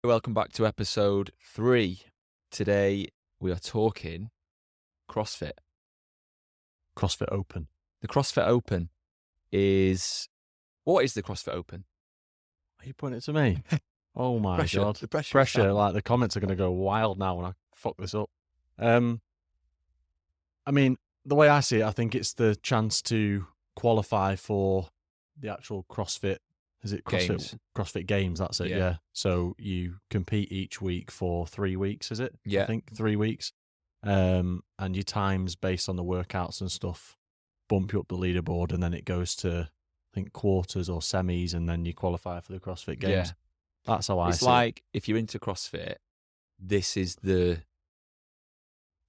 Welcome back to episode 3. Today we are talking CrossFit. CrossFit Open. The CrossFit Open is... What is the CrossFit Open? Are you putting it to me? Oh my Pressure. God. The pressure. Is down. Like the comments are going to go wild now when I fuck this up. I mean, the way I see it, I think it's the chance to qualify for the actual CrossFit. Is it CrossFit Games. CrossFit Games? That's it. Yeah. Yeah. So you compete each week for 3 weeks. Is it? Yeah. I think 3 weeks. And your times based on the workouts and stuff bump you up the leaderboard, and then it goes to, I think, quarters or semis, and then you qualify for the CrossFit Games. Yeah. That's how I see It's like, if you're into CrossFit, this is the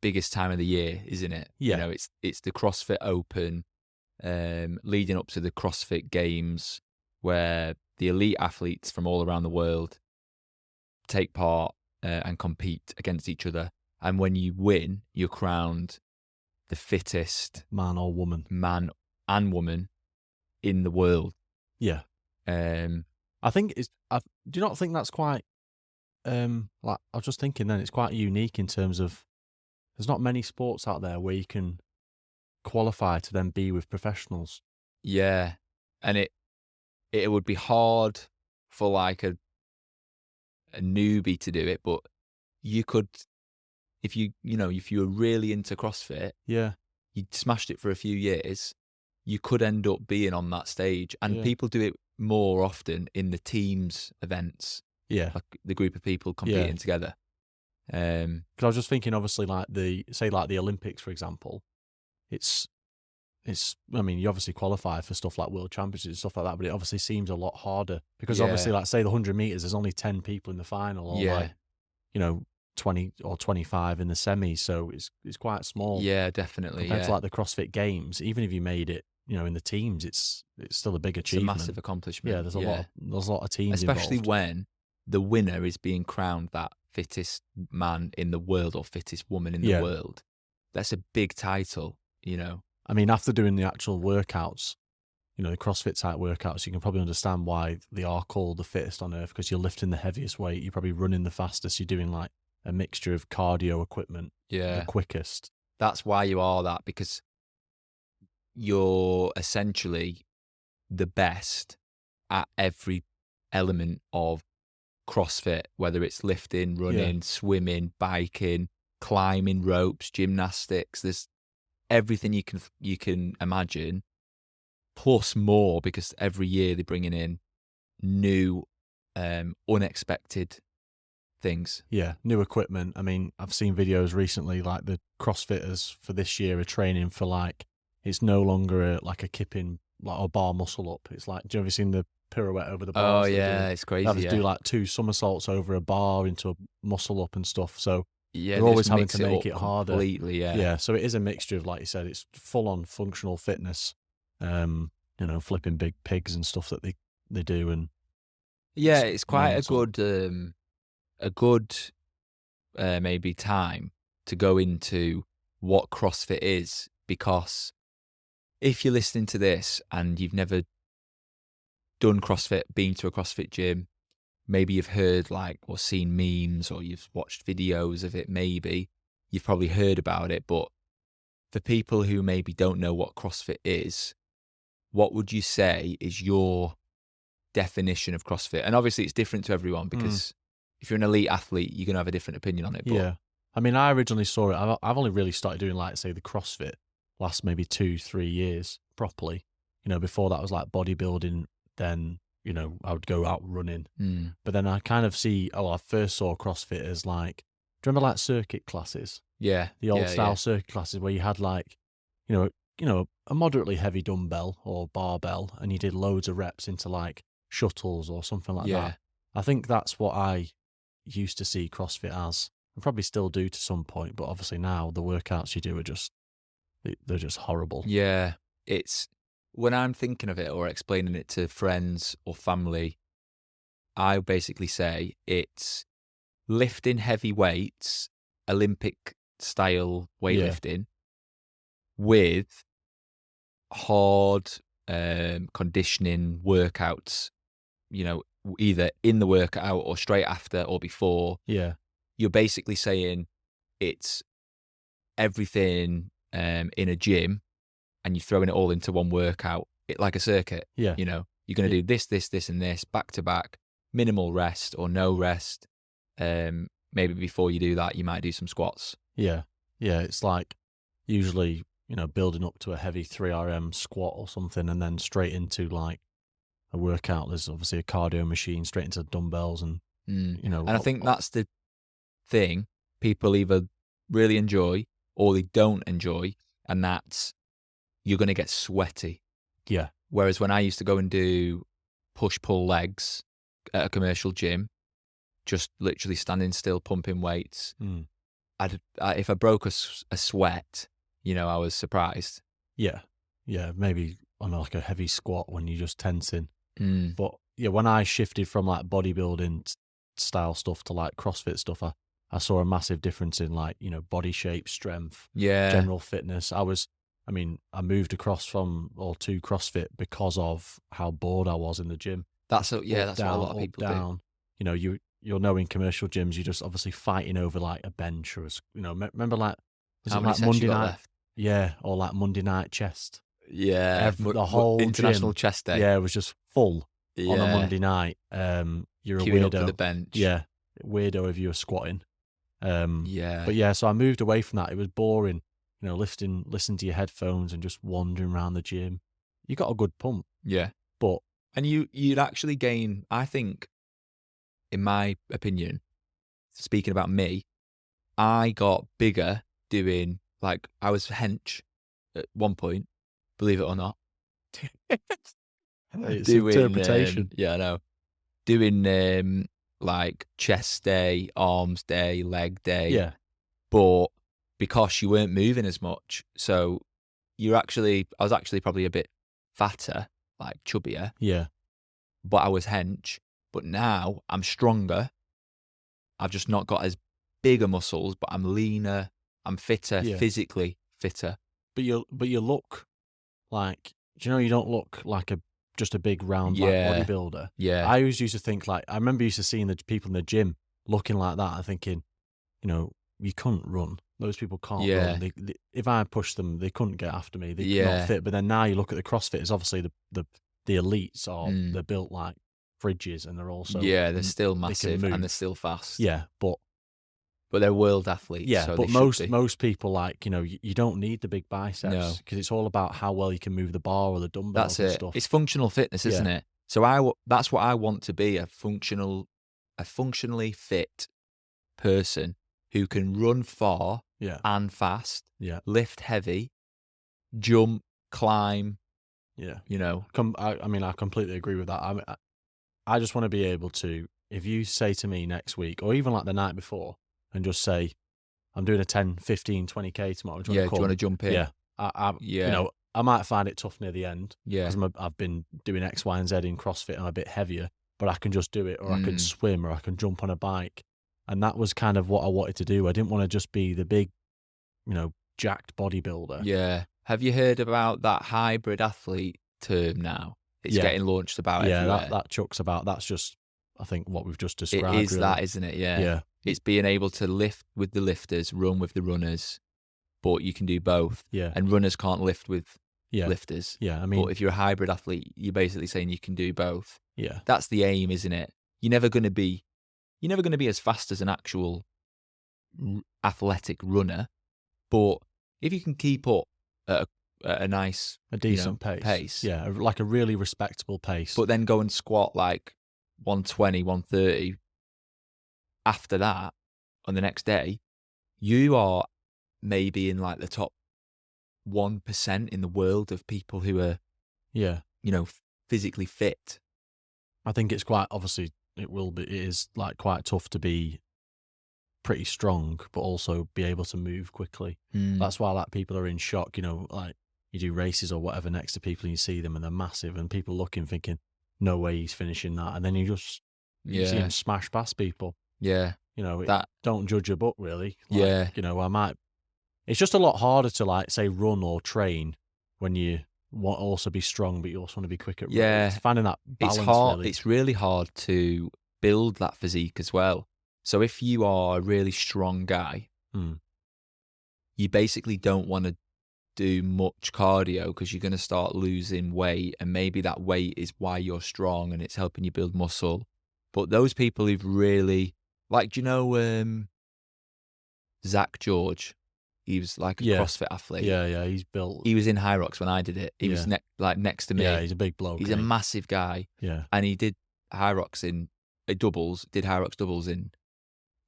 biggest time of the year, isn't it? Yeah. You know, it's the CrossFit Open, leading up to the CrossFit Games, where the elite athletes from all around the world take part and compete against each other. And when you win, you're crowned the fittest man or woman and woman in the world. Yeah. I think do you not think that's quite, like, I was just thinking then, it's quite unique in terms of there's not many sports out there where you can qualify to then be with professionals. Yeah. And it would be hard for like a newbie to do it, but you could, if you were really into CrossFit, Yeah. you'd smashed it for a few years, you could end up being on that stage. And Yeah. people do it more often in the teams events. Yeah. Like the group of people competing together. Because I was just thinking, obviously, like the Olympics, for example, it's, I mean, you obviously qualify for stuff like world championships and stuff like that, but it obviously seems a lot harder because obviously, like, say the 100 meters, there's only 10 people in the final, or like, 20 or 25 in the semis. So it's quite small. Yeah, definitely. Compared to like the CrossFit Games, even if you made it, in the teams, it's still a big achievement. It's a massive accomplishment. Yeah, there's a lot of teams especially involved. when the winner is being crowned that fittest man in the world or fittest woman in the world. That's a big title, I mean, after doing the actual workouts, the CrossFit type workouts, you can probably understand why they are called the fittest on earth, because you're lifting the heaviest weight, you're probably running the fastest, you're doing like a mixture of cardio equipment, the quickest. That's why you are that, because you're essentially the best at every element of CrossFit, whether it's lifting, running, swimming, biking, climbing ropes, gymnastics. There's everything you can imagine, plus more, because every year they're bringing in new, unexpected things. Yeah, new equipment. I mean, I've seen videos recently, like the CrossFitters for this year are training for, like, it's no longer like a kipping, like a bar muscle up. It's like, do you ever seen the pirouette over the bar? Oh yeah, it's crazy. They have to do like 2 somersaults over a bar into a muscle up and stuff. So yeah, they're always having to make it harder. Completely, yeah. So it is a mixture of, like you said, it's full on functional fitness. Flipping big pigs and stuff that they do, and it's quite a good maybe time to go into what CrossFit is, because if you're listening to this and you've never done CrossFit, been to a CrossFit gym, maybe you've heard or seen memes, or you've watched videos of it, maybe you've probably heard about it, but for people who maybe don't know what CrossFit is, what would you say is your definition of CrossFit? And obviously it's different to everyone, because if you're an elite athlete, you're going to have a different opinion on it. But yeah. I mean, I originally saw it, I've only really started doing, like, say, the CrossFit last maybe 2-3 years properly. Before that was like bodybuilding, then, I would go out running. But then I kind of I first saw CrossFit as, like, do you remember like circuit classes? Yeah. The old style circuit classes where you had, like, a moderately heavy dumbbell or barbell, and you did loads of reps into like shuttles or something like that. I think that's what I used to see CrossFit as. I probably still do to some point, but obviously now the workouts you do are they're just horrible. Yeah. It's, when I'm thinking of it or explaining it to friends or family, I basically say it's lifting heavy weights, Olympic style weightlifting, with hard conditioning workouts, either in the workout or straight after or before. Yeah. You're basically saying it's everything in a gym, and you're throwing it all into one workout, like a circuit. Yeah. You know, you're going to do this, this, this, and this back to back, minimal rest or no rest. Maybe before you do that, you might do some squats. Yeah. Yeah. It's like usually, building up to a heavy 3RM squat or something, and then straight into like a workout. There's obviously a cardio machine, straight into dumbbells, and And I think that's the thing people either really enjoy or they don't enjoy, and that's you're going to get sweaty. Yeah. Whereas when I used to go and do push-pull legs at a commercial gym, just literally standing still, pumping weights, if I broke a sweat, I was surprised. Yeah. Yeah. Maybe on like a heavy squat when you're just tensing. Mm. But yeah, when I shifted from like bodybuilding style stuff to like CrossFit stuff, I saw a massive difference in like, body shape, strength, general fitness. I moved across to CrossFit because of how bored I was in the gym. That's what a lot of people do. You'll know in commercial gyms, you're just obviously fighting over like a bench or remember like, was it like Monday night? Left? Yeah. Or like Monday night chest. Yeah. The whole International gym, Chest Day. Yeah. It was just full on a Monday night. You're a queuing weirdo. Up for the bench. Yeah. Weirdo if you were squatting. Yeah. But yeah, so I moved away from that. It was boring, listening to your headphones and just wandering around the gym. You got a good pump. Yeah. And you'd actually gain, I think, in my opinion, speaking about me, I got bigger doing, like, I was hench at one point, believe it or not. It's interpretation. Yeah, I know. Doing like chest day, arms day, leg day. Yeah. But because you weren't moving as much, so I was actually probably a bit fatter, like chubbier. Yeah. But I was hench. But now I'm stronger. I've just not got as bigger muscles, but I'm leaner. I'm fitter, physically fitter. But you look like, you don't look like just a big round bodybuilder. Yeah. I always used to think like, I remember used to seeing the people in the gym looking like that and thinking, you couldn't run. Those people can't run. They, if I pushed them, they couldn't get after me. They're not fit. But then now you look at the CrossFitters, obviously the elites they're built like fridges, and they're also they're still massive and they're still fast. Yeah, but they're world athletes. Yeah, so but most people like you don't need the big biceps because it's all about how well you can move the bar or the dumbbells. That's it. Stuff. It's functional fitness, isn't it? So that's what I want to be, a functionally fit person who can run far and fast, lift heavy, jump, climb. Yeah. I completely agree with that. I just want to be able to, if you say to me next week or even like the night before and just say, I'm doing a 10, 15, 20K tomorrow. Do you want to jump in? Yeah. I might find it tough near the end. Yeah. Because I've been doing X, Y, and Z in CrossFit. I'm a bit heavier, but I can just do it, or I can swim, or I can jump on a bike. And that was kind of what I wanted to do. I didn't want to just be the big, jacked bodybuilder. Yeah. Have you heard about that hybrid athlete term now? It's getting launched about everywhere. That chucks about. That's just, I think, what we've just described. It is really. that, isn't it? Yeah. Yeah. It's being able to lift with the lifters, run with the runners, but you can do both. Yeah. And runners can't lift with lifters. Yeah. But if you're a hybrid athlete, you're basically saying you can do both. Yeah. That's the aim, isn't it? You're never going to be as fast as an actual athletic runner, but if you can keep up at a nice, decent pace. Yeah, like a really respectable pace. But then go and squat like 120, 130 after that on the next day, you are maybe in like the top 1% in the world of people who are, physically fit. I think it's quite, obviously, it is like quite tough to be pretty strong, but also be able to move quickly. That's why like people are in shock, like you do races or whatever next to people and you see them and they're massive and people looking thinking, no way he's finishing that. And then you see him smash past people. Yeah. Don't judge a book really. Like, it's just a lot harder to like say run or train when you're want to also be strong, but you also want to be quick at Yeah. it's finding that balance. It's hard. Really. It's really hard to build that physique as well. So if you are a really strong guy, you basically don't want to do much cardio because you're going to start losing weight, and maybe that weight is why you're strong and it's helping you build muscle. But those people who've really, like, do you know Zach George? He was like a CrossFit athlete. Yeah, he's built. He was in High Rocks when I did it. He was next to me. Yeah, he's a big bloke. He's a massive guy. Yeah. And he did High Rocks in doubles, did High Rocks doubles in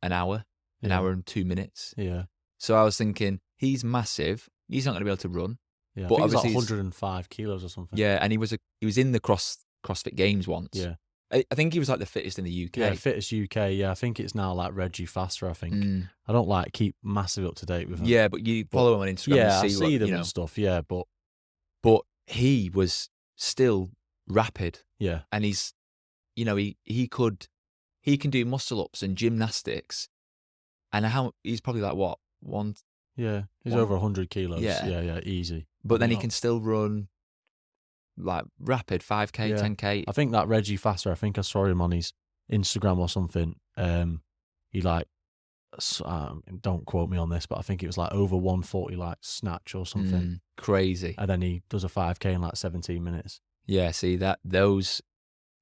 an hour and 2 minutes. Yeah. So I was thinking, he's massive. He's not going to be able to run. Yeah, but I think obviously he's like 105 kilos or something. Yeah, and he was in the CrossFit Games once. Yeah. I think he was like the fittest in the UK. Yeah, fittest UK. Yeah, I think it's now like Reggie Faster, I think. I don't like keep massive up to date with him. Yeah, but you follow him on Instagram. Yeah, and I see them what, and stuff. Yeah, but he was still rapid. Yeah. And he's, he can do muscle ups and gymnastics. And he's probably like what? Yeah, he's over 100 kilos. Yeah, easy. But then he can still run like rapid 5K, 10K. I think that Reggie Faster, I think I saw him on his Instagram or something. He like, don't quote me on this, but I think it was like over 140 like snatch or something. Crazy. And then he does a 5K in like 17 minutes. Yeah, see those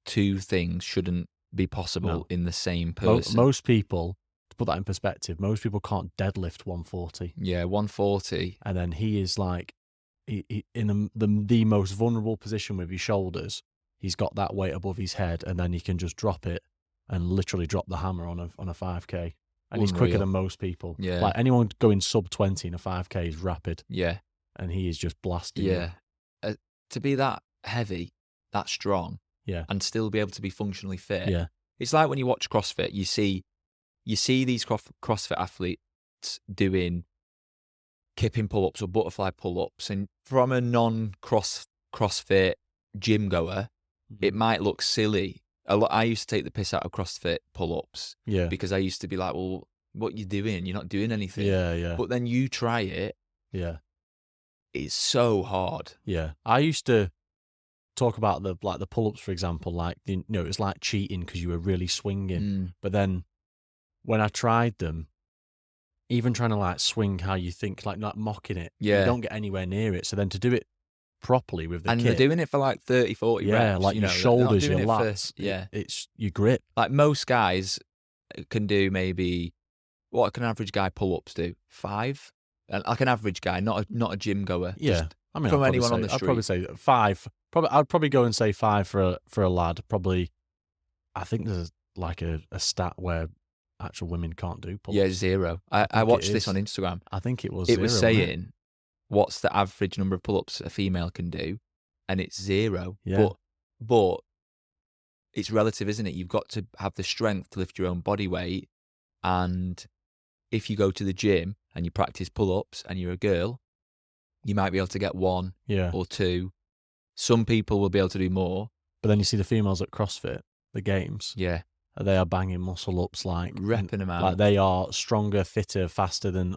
two things shouldn't be possible in the same person. Most people, to put that in perspective, most people can't deadlift 140. Yeah, 140. And then he is like, he in the most vulnerable position with his shoulders. He's got that weight above his head, and then he can just drop it and literally drop the hammer on a 5K. And he's quicker than most people. Yeah. Like anyone going sub 20 in a 5K is rapid. Yeah. And he is just blasting. Yeah. To be that heavy, that strong, and still be able to be functionally fit. Yeah. It's like when you watch CrossFit, you see these CrossFit athletes doing kipping pull-ups or butterfly pull-ups, and from a non-CrossFit gym goer, it might look silly. I used to take the piss out of CrossFit pull-ups because I used to be like, well, what you doing? You're not doing anything. Yeah. But then you try it. Yeah. It's so hard. Yeah. I used to talk about the pull-ups, for example, like, it was like cheating because you were really swinging. But then when I tried them, even trying to like swing how you think, like not mocking it, you don't get anywhere near it. So then to do it properly with the and kit, they're doing it for like 30, 40 reps. like your shoulders, your lats. It's your grip. Like most guys can do maybe, what can an average guy pull-ups do? 5? And like an average guy, not a gym goer. Yeah. I mean, from anyone on the street. I'd probably say 5. I'd probably go and say 5 for a lad. Probably, I think there's like a stat where actual women can't do pull-ups. Yeah, 0. I watched this on Instagram. I think it was 0. It 0, was saying, what's the average number of pull-ups a female can do? And it's 0. Yeah. But it's relative, isn't it? You've got to have the strength to lift your own body weight. And if you go to the gym and you practice pull-ups and you're a girl, you might be able to get 1 or 2. Some people will be able to do more. But then you see the females at CrossFit, the games. Yeah. They are banging muscle ups like repping them out. Like they are stronger, fitter, faster than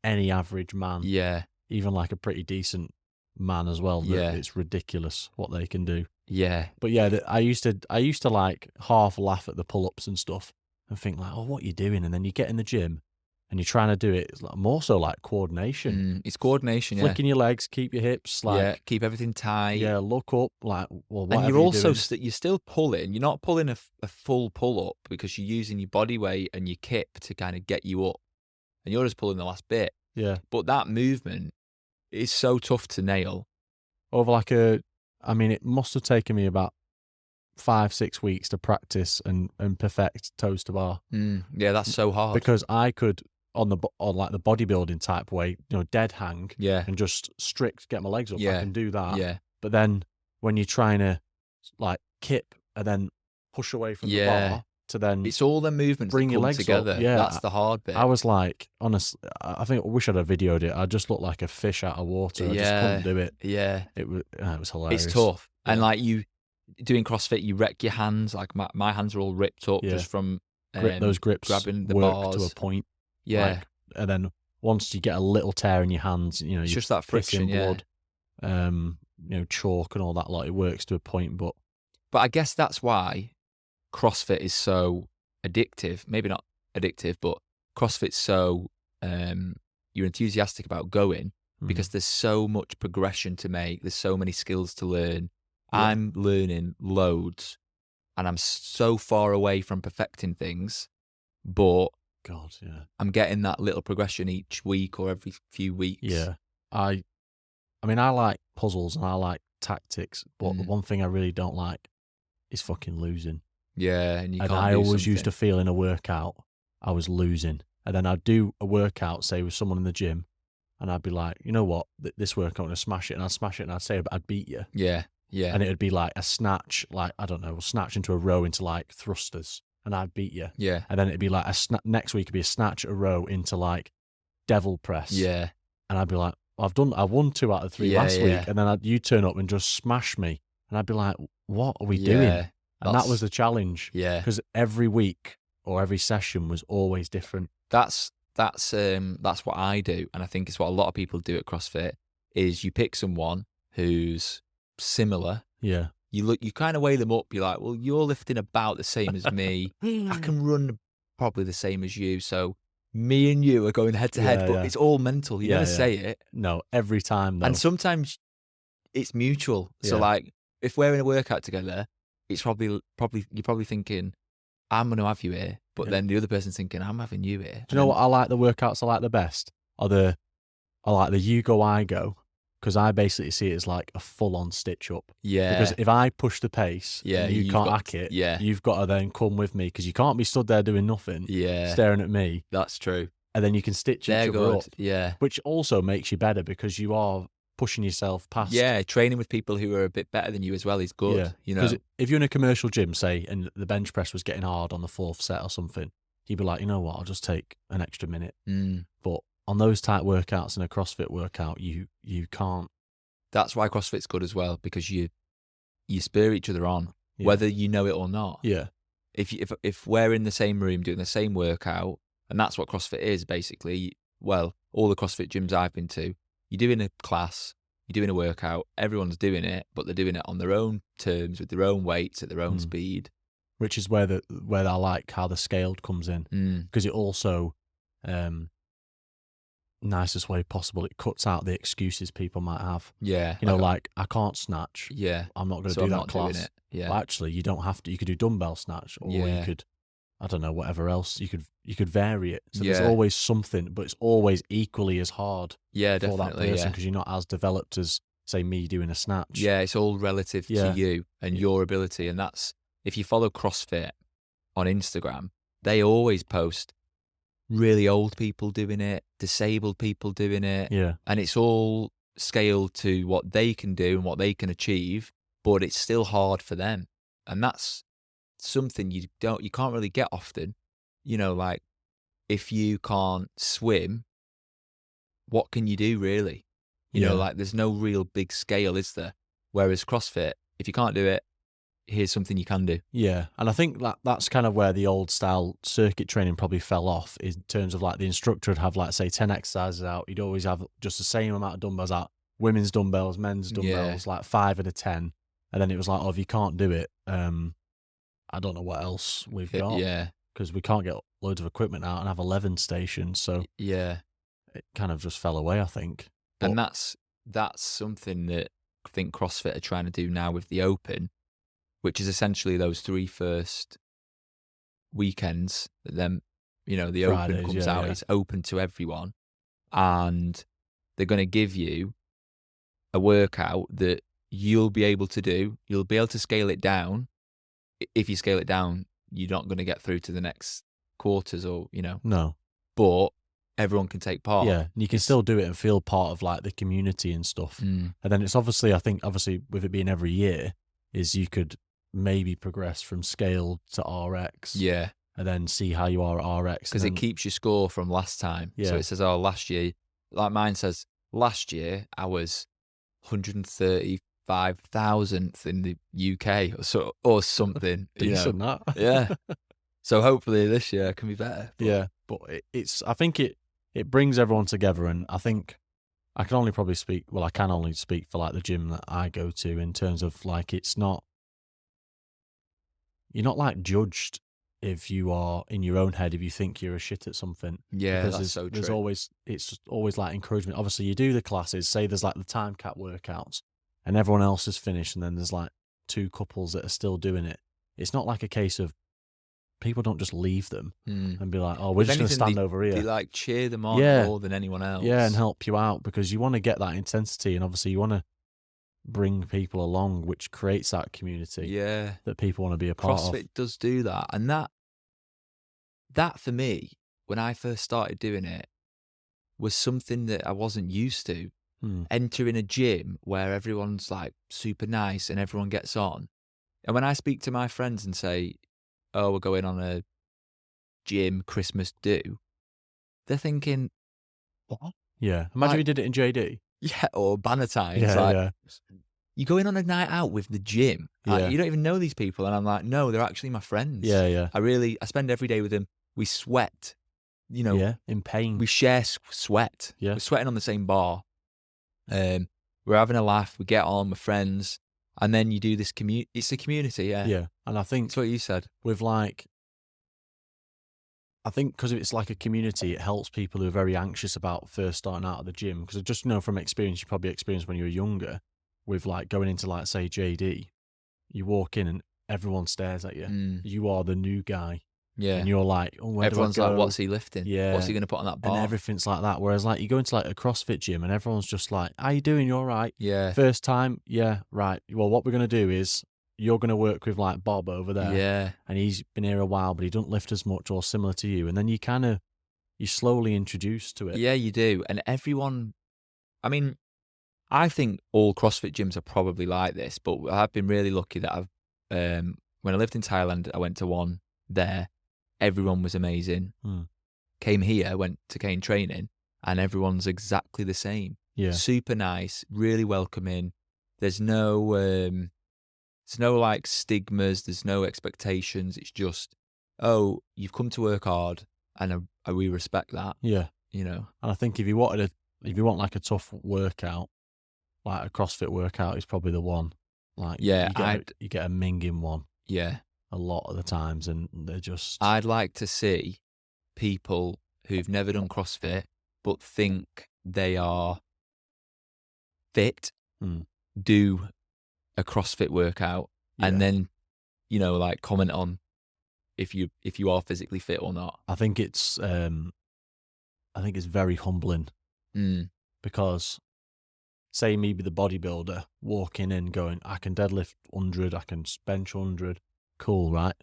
any average man. Yeah. Even like a pretty decent man as well. Yeah. It's ridiculous what they can do. Yeah. But yeah, I used to like half laugh at the pull-ups and stuff and think like, oh, what are you doing? And then you get in the gym and you're trying to do it. It's like more so like coordination. It's coordination, Flicking your legs, keep your hips, like keep everything tight. Yeah, look up, like, well, what? And you're also you're still pulling. You're not pulling a full pull up because you're using your body weight and your kip to kind of get you up, and you're just pulling the last bit. Yeah. But that movement is so tough to nail. Over like I mean, it must have taken me about 5-6 weeks to practice and perfect toes to bar. Yeah, that's so hard because I could. On like the bodybuilding type way, dead hang, and just strict get my legs up. I can do that. Yeah. But then when you're trying to like kip and then push away from the bar to then it's all the movements bring that your come legs together. Up. Yeah, that's the hard bit. I was like, honestly, I wish I'd have videoed it. I just looked like a fish out of water. I just couldn't do it. Yeah, it was hilarious. It's tough, and like you doing CrossFit, you wreck your hands. Like my hands are all ripped up just from those grips grabbing the work bars to a point. Yeah. Like, and then once you get a little tear in your hands, it's just that friction, blood. chalk and all that. Like, it works to a point, but I guess that's why CrossFit is so addictive. Maybe not addictive, but CrossFit's so you're enthusiastic about going because there's so much progression to make. There's so many skills to learn. Yeah. I'm learning loads, and I'm so far away from perfecting things, but God, yeah, I'm getting that little progression each week or every few weeks. yeah. I mean, I like puzzles and I like tactics, but the one thing I really don't like is fucking losing. Yeah, and I always used to feel in a workout I was losing, and then I'd do a workout, say with someone in the gym, and I'd be like, you know what, this workout I'm gonna smash it, and I'd smash it, and I'd say I'd beat you. Yeah, yeah. And it'd be like a snatch, like, I don't know, we'll snatch into a row into like thrusters, and I'd beat you. Yeah. And then it'd be like next week it'd be a snatch a row into like devil press. Yeah. And I'd be like, I won 2 out of 3 last week, and then you'd turn up and just smash me, and I'd be like, what are we doing? And that was the challenge. Yeah. Because every week or every session was always different. That's what I do, and I think it's what a lot of people do at CrossFit. Is you pick someone who's similar. Yeah. You kind of weigh them up. You're like, well, you're lifting about the same as me. I can run probably the same as you. So me and you are going head to head, but it's all mental. You never say it. No, every time though. And sometimes it's mutual. So like, if we're in a workout together, it's probably you're probably thinking, I'm going to have you here, but then the other person's thinking, I'm having you here. Do you know what I like? The workouts I like the best are I like the you go, I go, because I basically see it as like a full-on stitch-up. Yeah. Because if I push the pace, and you can't hack it. Yeah. You've got to then come with me, because you can't be stood there doing nothing. Yeah. Staring at me. That's true. And then you can stitch each other up. Yeah. Which also makes you better, because you are pushing yourself past. Yeah, training with people who are a bit better than you as well is good. Yeah. You know, because if you're in a commercial gym, say, and the bench press was getting hard on the 4th set or something, you'd be like, you know what, I'll just take an extra minute. But on those type workouts in a CrossFit workout, you can't. That's why CrossFit's good as well, because you spur each other on, whether you know it or not. Yeah. If we're in the same room doing the same workout, and that's what CrossFit is basically. Well, all the CrossFit gyms I've been to, you're doing a class, you're doing a workout, everyone's doing it, but they're doing it on their own terms, with their own weights, at their own speed. Which is where I like how the scaled comes in, because it also, nicest way possible, it cuts out the excuses people might have. Yeah. Like I can't snatch. Yeah. I'm not going to do that class. Doing it. Yeah. Well, actually, you don't have to. You could do dumbbell snatch, or you could, I don't know, whatever else. You could vary it. So there's always something, but it's always equally as hard. Yeah, for definitely. that person, because you're not as developed as, say, me doing a snatch. Yeah, it's all relative to you and your ability, and that's, if you follow CrossFit on Instagram, they always post really old people doing it, disabled people doing it, and it's all scaled to what they can do and what they can achieve, but it's still hard for them, and that's something you can't really get often. Like, if you can't swim, what can you do really? Like, there's no real big scale, is there? Whereas CrossFit, if you can't do it, here's something you can do. Yeah, and I think that's kind of where the old style circuit training probably fell off, in terms of like the instructor would have, like, say, 10 exercises out. You'd always have just the same amount of dumbbells out, women's dumbbells, men's dumbbells, like 5 out of 10. And then it was like, oh, if you can't do it, I don't know what else we've got. Yeah. Because we can't get loads of equipment out and have 11 stations. So yeah, it kind of just fell away, I think. And that's something that I think CrossFit are trying to do now with the Open, which is essentially those 3 first weekends that then, the Fridays, Open comes out. It's open to everyone. And they're going to give you a workout that you'll be able to do. You'll be able to scale it down. If you scale it down, you're not going to get through to the next quarters, or, No. But everyone can take part. Yeah, and you can still do it and feel part of, like, the community and stuff. And then it's obviously with it being every year, is you could maybe progress from scale to RX. Yeah. And then see how you are at RX. Because it keeps your score from last time. Yeah. So it says, last year, like mine says, last year I was 135,000th in the UK or something. Decent, that. Yeah. So hopefully this year can be better. But I think it brings everyone together, and I think I can only probably speak. Well, I can only speak for like the gym that I go to in terms of like you're not like judged if you are in your own head if you think you're a shit at something. Yeah, because that's so there's true. it's always like encouragement. Obviously, you do the classes. Say there's like the time cap workouts, and everyone else is finished, and then there's like 2 couples that are still doing it. It's not like a case of people don't just leave them and be like, oh, we're If just going to anything, stand over here. They like cheer them on Yeah. more than anyone else. Yeah, and help you out because you want to get that intensity, and obviously you want to bring people along, which creates that community Yeah, that people want to be a part of. CrossFit does do that, and that for me, when I first started doing it, was something that I wasn't used to. Entering a gym where everyone's like super nice and everyone gets on. And when I speak to my friends and say, oh, we're going on a gym Christmas do, they're thinking, what? Yeah. Imagine Like- you did it in JD. Yeah, or banner times. Yeah, like, yeah. you're going on a night out with the gym. Like, Yeah. you don't even know these people. And I'm like, no, they're actually my friends. Yeah, yeah. I spend every day with them. We sweat, you know. Yeah, in pain. We share sweat. Yeah. We're sweating on the same bar. We're having a laugh. We get on. We're friends. And then you do this it's a community, yeah. Yeah. And I think That's what you said. with like, I think because it's like a community, it helps people who are very anxious about first starting out at the gym. Because I just know from experience, you probably experienced when you were younger, with like going into like, say, JD, you walk in and everyone stares at you. You are the new guy. Yeah. And you're like, oh, where everyone's do I go? like, what's he lifting? Yeah. What's he going to put on that bar? And everything's like that. Whereas like you go into like a CrossFit gym and everyone's just like, how you doing? You all right? Yeah. First time? Yeah, right. Well, what we're going to do is you're going to work with like Bob over there. Yeah. And he's been here a while, but he doesn't lift as much or similar to you. And then you slowly introduced to it. Yeah, you do. And everyone, I mean, I think all CrossFit gyms are probably like this, but I've been really lucky that when I lived in Thailand, I went to one there. Everyone was amazing. Came here, went to Kane training, and everyone's exactly the same. Yeah. Super nice, really welcoming. There's no like stigmas. There's no expectations. It's just, oh, you've come to work hard, and we respect that. Yeah. You know. And I think if you want like a tough workout, like a CrossFit workout is probably the one. Like yeah, you get a minging one. Yeah. A lot of the times, and they're just. I'd like to see people who've never done CrossFit but think they are fit do a CrossFit workout and then, you know, like comment on if you are physically fit or not. I think it's very humbling because say me be the bodybuilder walking in going, I can deadlift 100, I can bench 100. Cool, right?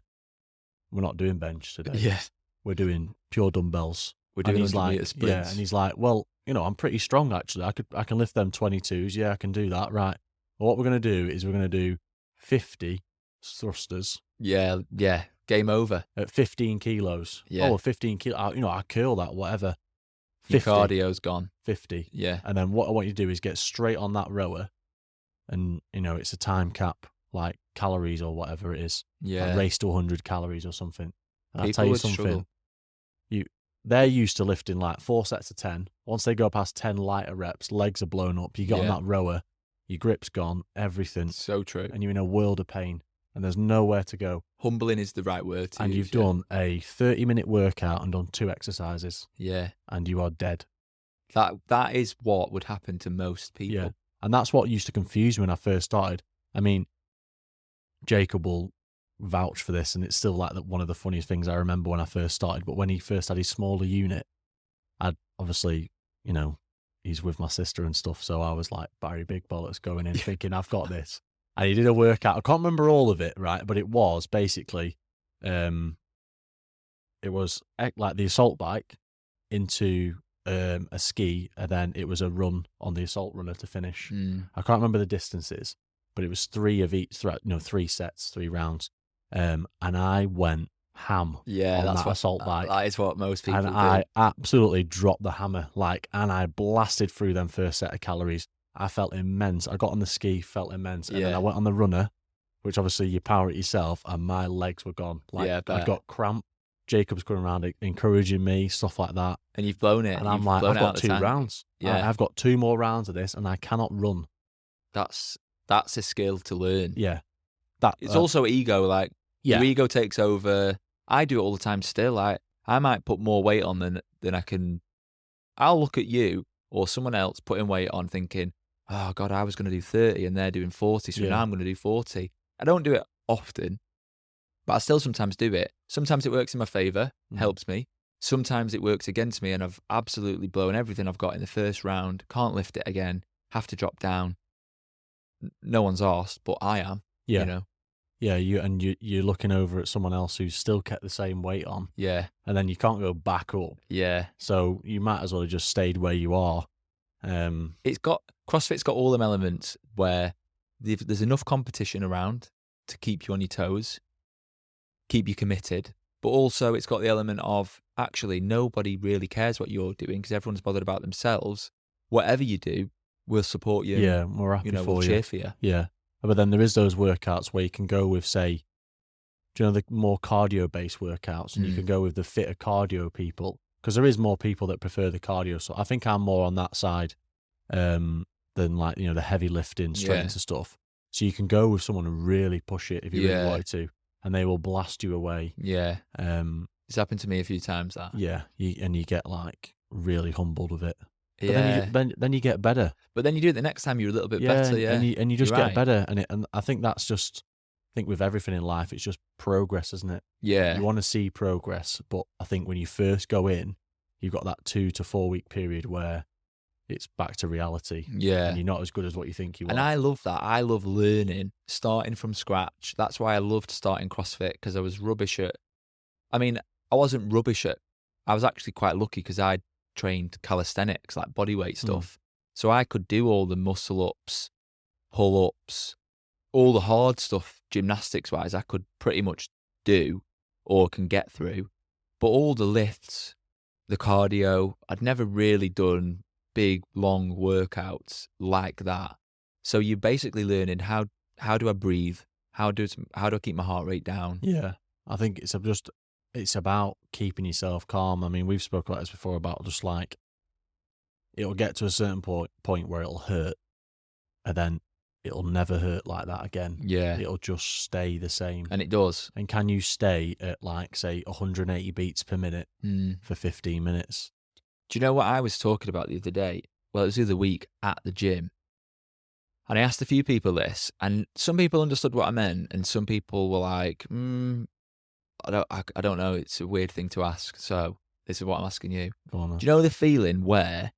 We're not doing bench today. Yeah. We're doing pure dumbbells. We're doing 100-meter sprints. Yeah, and he's like, well, you know, I'm pretty strong actually. I can lift them 22s. Yeah, I can do that. Right. Well, what we're going to do is we're going to do 50 thrusters. Yeah, yeah. Game over. At 15 kilos. Yeah. Oh, 15 kilos. You know, I curl that, whatever. 50. Your cardio's gone. 50. Yeah. And then what I want you to do is get straight on that rower and, you know, it's a time cap, like calories or whatever it is. Yeah. Like race to 100 calories or something. And I'll People tell you would something. struggle. They're used to lifting like 4 sets of 10. Once they go past 10 lighter reps, legs are blown up. You get on that rower, your grip's gone, everything. So true. And you're in a world of pain and there's nowhere to go. Humbling is the right word to and use, you've done a 30-minute workout and done 2 exercises. Yeah. And you are dead. That is what would happen to most people. Yeah. And that's what used to confuse me when I first started. I mean, Jacob will vouch for this, and it's still like one of the funniest things I remember when I first started. But when he first had his smaller unit, I'd obviously, you know, he's with my sister and stuff, so I was like Barry Big Bollocks going in thinking I've got this. And he did a workout. I can't remember all of it, right? But it was basically, it was like the assault bike into a ski, and then it was a run on the assault runner to finish. I can't remember the distances, but it was 3 of each, 3 sets, 3 rounds. And I went ham on that assault bike. That is what most people do. And I absolutely dropped the hammer, and I blasted through them first set of calories. I felt immense. I got on the ski, felt immense. And then I went on the runner, which obviously you power it yourself, and my legs were gone. I got cramp. Jacob's coming around encouraging me, stuff like that. And you've blown it. And I'm like, I've got 2 rounds. Yeah. I've got 2 more rounds of this and I cannot run. That's a skill to learn. Yeah. It's also ego. Like, yeah. your ego takes over. I do it all the time still. Like, I might put more weight on than I can. I'll look at you or someone else putting weight on thinking, oh, God, I was going to do 30 and they're doing 40, so now I'm going to do 40. I don't do it often, but I still sometimes do it. Sometimes it works in my favour, helps me. Sometimes it works against me and I've absolutely blown everything I've got in the first round, can't lift it again, have to drop down. No one's asked, but I am, Yeah. you know? Yeah, you're looking over at someone else who's still kept the same weight on. Yeah. And then you can't go back up. Yeah. So you might as well have just stayed where you are. CrossFit's got all them elements where there's enough competition around to keep you on your toes, keep you committed, but also it's got the element of actually nobody really cares what you're doing because everyone's bothered about themselves. Whatever you do, we'll support you. Yeah, we're happy for we'll you. cheer for you. Yeah. But then there is those workouts where you can go with, say, do you know, the more cardio-based workouts, and you can go with the fitter cardio people, because there is more people that prefer the cardio. So I think I'm more on that side than, like, the heavy lifting, straight into stuff. So you can go with someone and really push it if you really wanted to, and they will blast you away. Yeah. It's happened to me a few times, that. Yeah. And you get, like, really humbled with it. But then you get better. But then you do it the next time, you're a little bit better. Yeah, and you just get better. And I think that's just, I think with everything in life, it's just progress, isn't it? Yeah. You want to see progress, but I think when you first go in, you've got that 2 to 4 week period where it's back to reality. Yeah. And you're not as good as what you think you are. And I love that. I love learning, starting from scratch. That's why I loved starting CrossFit, because I was rubbish at, I wasn't rubbish at, I was actually quite lucky because I trained calisthenics, like bodyweight stuff. So I could do all the muscle ups, pull ups, all the hard stuff gymnastics wise, I could pretty much do or can get through. But all the lifts, the cardio, I'd never really done big, long workouts like that. So you're basically learning how do I breathe? How do I keep my heart rate down? Yeah. I think it's about keeping yourself calm. I mean, we've spoken about this before, about just like, it'll get to a certain point where it'll hurt, and then it'll never hurt like that again. Yeah. It'll just stay the same. And it does. And can you stay at, like, say, 180 beats per minute for 15 minutes? Do you know what I was talking about the other day? Well, it was the other week at the gym. And I asked a few people this, and some people understood what I meant, and some people were like, I don't know. It's a weird thing to ask. So this is what I'm asking you. Go on, then. Do you know the feeling where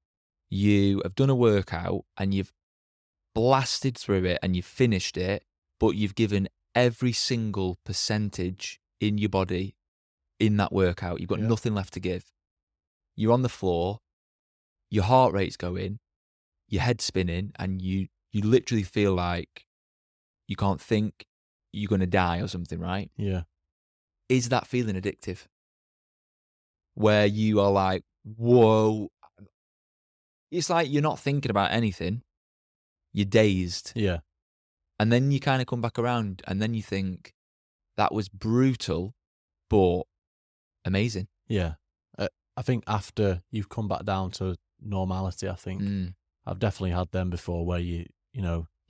you have done a workout and you've blasted through it and you've finished it, but you've given every single percentage in your body in that workout? You've got nothing left to give. You're on the floor, your heart rate's going, your head's spinning, and you literally feel like you can't think, you're going to die or something, right? Yeah. Is that feeling addictive? Where you are like, whoa. It's like you're not thinking about anything. You're dazed. Yeah. And then you kind of come back around and then you think, that was brutal, but amazing. Yeah. I think after you've come back down to normality, I think I've definitely had them before where you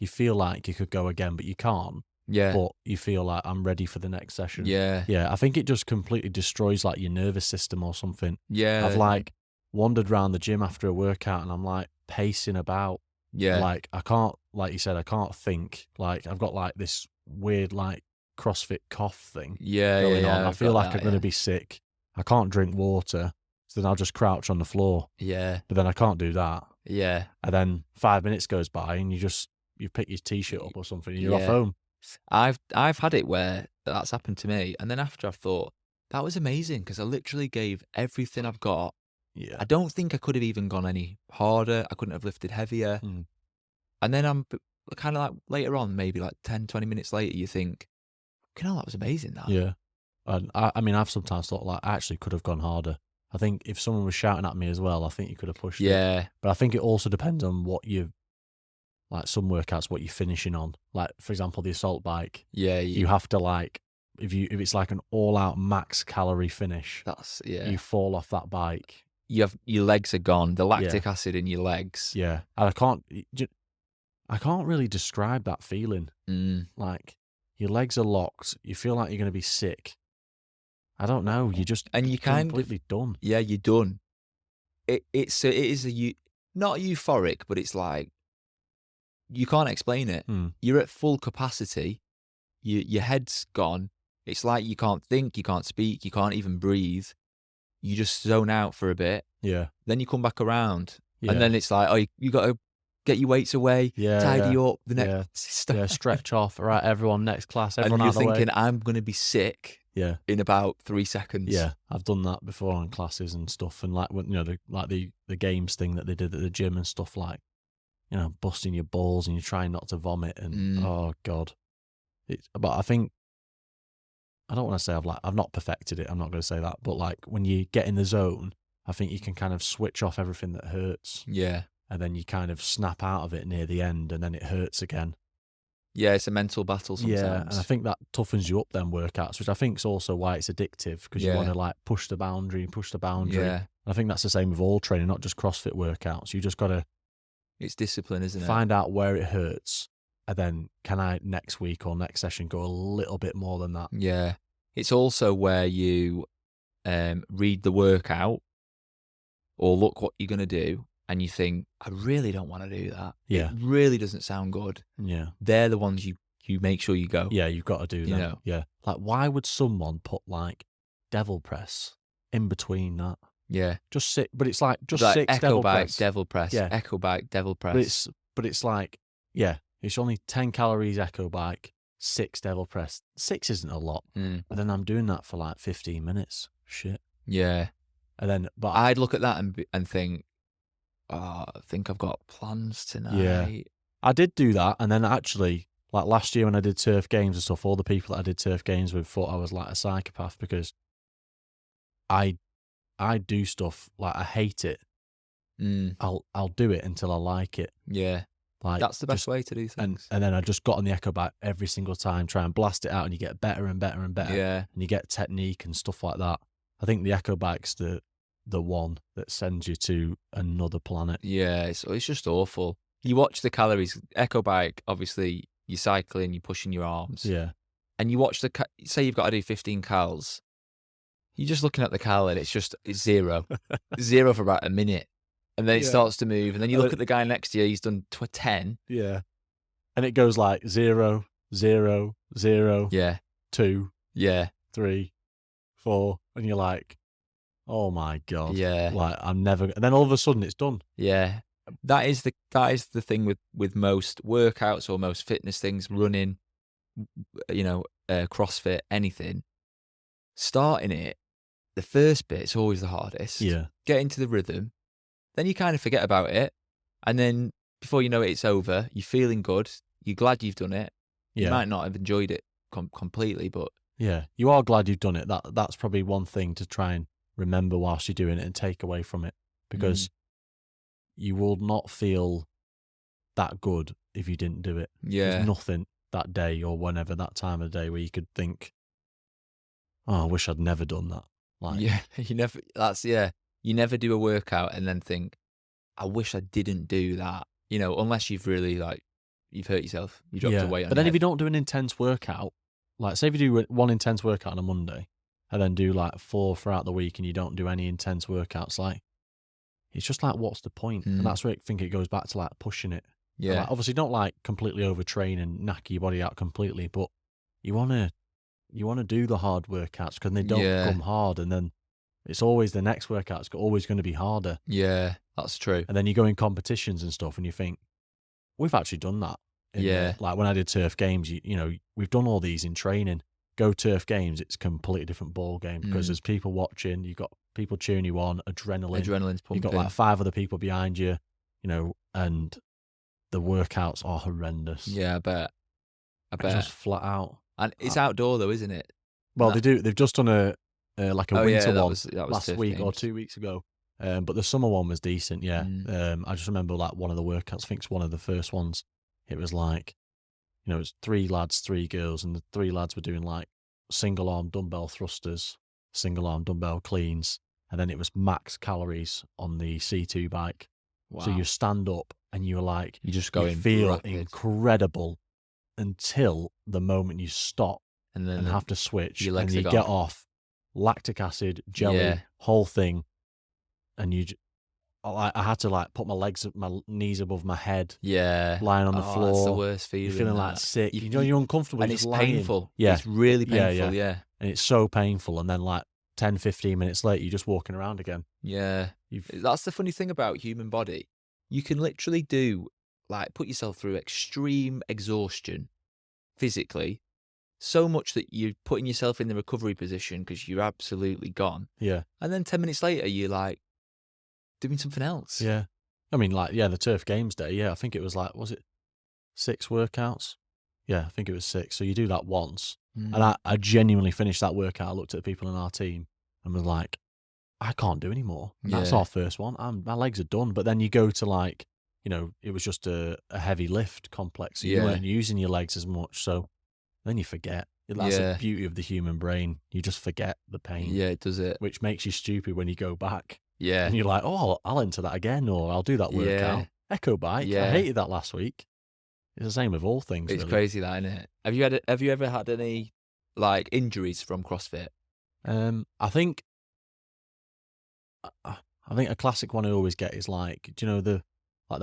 feel like you could go again, but you can't. Yeah. But you feel like, I'm ready for the next session. Yeah. Yeah. I think it just completely destroys, like, your nervous system or something. Yeah. I've, like, wandered around the gym after a workout and I'm, like, pacing about. Yeah. Like, I can't, like you said, I can't think. Like, I've got, like, this weird, like, CrossFit cough thing going on. I feel like I'm going to be sick. I can't drink water. So then I'll just crouch on the floor. Yeah. But then I can't do that. Yeah. And then 5 minutes goes by and you pick your t-shirt up or something and you're off home. I've had it where that's happened to me. And then after I've thought, that was amazing because I literally gave everything I've got. Yeah. I don't think I could have even gone any harder. I couldn't have lifted heavier. And then I'm kind of like later on, maybe like 10, 20 minutes later, you think, that was amazing. That. Yeah. And I mean, I've sometimes thought, like, I actually could have gone harder. I think if someone was shouting at me as well, I think you could have pushed it. But I think it also depends on what like, some workouts, what you're finishing on. Like, for example, the assault bike. Yeah. You have to, like, if it's like an all-out max calorie finish, you fall off that bike. Your legs are gone. The lactic acid in your legs. Yeah, and I can't really describe that feeling. Like your legs are locked. You feel like you're going to be sick. I don't know. You're completely done. Yeah, you're done. It is not euphoric, but it's like you can't explain it. You're at full capacity. Your head's gone. It's like you can't think, you can't speak, you can't even breathe. You just zone out for a bit. Yeah. Then you come back around, and then it's like, oh, you got to get your weights away, tidy up the next stuff. Yeah, stretch off. Right, everyone, next class, everyone and out of the way. you're thinking, I'm going to be sick. Yeah. In about 3 seconds. Yeah, I've done that before on classes and stuff, and like the games thing that they did at the gym and stuff, like busting your balls and you're trying not to vomit and oh god, but I think I don't want to say I've not perfected it. I'm not going to say that, but like when you get in the zone, I think you can kind of switch off everything that hurts. Yeah, and then you kind of snap out of it near the end, and then it hurts again. Yeah, it's a mental battle sometimes. Yeah, and I think that toughens you up, them workouts, which I think is also why it's addictive, because you want to like push the boundary. Yeah. I think that's the same with all training, not just CrossFit workouts. You just got to... It's discipline, isn't it? Find out where it hurts, and then can I next week or next session go a little bit more than that? Yeah. It's also where you read the workout or look what you're going to do, and you think, I really don't want to do that. Yeah. It really doesn't sound good. Yeah. They're the ones you make sure you go. Yeah, you've got to do that. Yeah. Like, why would someone put, like, devil press in between that? Yeah. Just sit, but it's like, just like 6 echo devil bike, press. devil press. Yeah. Echo bike, devil press. But it's like, yeah, it's only 10 calories echo bike, 6 devil press. 6 isn't a lot. And then I'm doing that for like 15 minutes. Shit. Yeah. And then, but I'd look at that and think, oh, I think I've got plans tonight. Yeah. I did do that, and then actually, like last year when I did turf games and stuff, all the people that I did turf games with thought I was like a psychopath, because I do stuff like I hate it. I'll do it until I like it. Yeah. Like that's the best way to do things. And then I just got on the echo bike every single time, try and blast it out, and you get better and better and better. Yeah. And you get technique and stuff like that. I think the echo bike's the one that sends you to another planet. Yeah, it's just awful. You watch the calories. Echo bike, obviously, you're cycling, you're pushing your arms. Yeah. And you watch say you've got to do 15 cals. You're just looking at the cal and it's 0. 0 for about a minute. And then it starts to move. And then you look at the guy next to you, he's done 10. Yeah. And it goes like 0, 0, 0, yeah, 2, yeah, 3, 4. And you're like, oh my God. Yeah. Like I'm never, and then all of a sudden it's done. Yeah. That is the thing with most workouts or most fitness things, running, CrossFit, anything. Starting it, the first bit's always the hardest. Yeah. Get into the rhythm. Then you kind of forget about it. And then before you know it, it's over. You're feeling good. You're glad you've done it. You might not have enjoyed it completely, but... Yeah. You are glad you've done it. That's probably one thing to try and remember whilst you're doing it and take away from it. Because you will not feel that good if you didn't do it. Yeah. There's nothing that day or whenever, that time of day, where you could think, oh, I wish I'd never done that. Like, yeah, you never do a workout and then think, I wish I didn't do that. Unless you've really you've hurt yourself, you dropped a weight on But then if you don't do an intense workout, like say if you do one intense workout on a Monday and then do like 4 throughout the week and you don't do any intense workouts, like it's just like, what's the point? And that's where I think it goes back to like pushing it. Yeah. And, like, obviously don't like completely overtrain and knack your body out completely, but you want to do the hard workouts because they don't become hard, and then it's always the next workout's always going to be harder. Yeah, that's true. And then you go in competitions and stuff and you think, we've actually done that. Like when I did turf games, we've done all these in training. Go turf games, it's a completely different ball game because there's people watching, you've got people cheering you on, adrenaline's pumping. You've got like 5 other people behind you, and the workouts are horrendous. Yeah, I bet. Just flat out. And it's outdoor though, isn't it? Well, they do. They've just done a winter one that was last week or 2 weeks ago. But the summer one was decent. Yeah. I just remember like one of the workouts. I think it's one of the first ones. It was like, it was 3 lads, 3 girls, and the 3 lads were doing like single arm dumbbell thrusters, single arm dumbbell cleans, and then it was max calories on the C2 bike. Wow. So you stand up and you're like, you just you feel rapid. incredible until the moment you stop and then have to switch, your legs and you are get gone. off lactic acid, jelly, Yeah. whole thing, and I had to like put my knees above my head, Yeah. lying on the floor. That's the worst feeling. You're feeling like sick. You're uncomfortable. And you're it's just lying. painful. Yeah. It's really painful. Yeah. And it's so painful. And then like 10, 15 minutes later, you're just walking around again. Yeah. That's the funny thing about human body. You can literally put yourself through extreme exhaustion physically, so much that you're putting yourself in the recovery position because you're absolutely gone. Yeah. And then 10 minutes later, you're like doing something else. Yeah. I mean, like, the Turf Games day. Yeah. I think it was like, was it 6 workouts? Yeah. I think it was 6. So you do that once. And I genuinely finished that workout. I looked at the people in our team and was like, I can't do any more. That's our first one. My legs are done. But then you go to like, it was just a heavy lift complex. So you weren't using your legs as much. So then you forget. That's the beauty of the human brain. You just forget the pain. Yeah, it does it. Which makes you stupid when you go back. Yeah. And you're like, oh, I'll enter that again, or I'll do that workout. Echo bike. I hated that last week. It's the same with all things. It's really crazy, that, isn't it? Have you ever had any like injuries from CrossFit? I think a classic one I always get is like, do you know the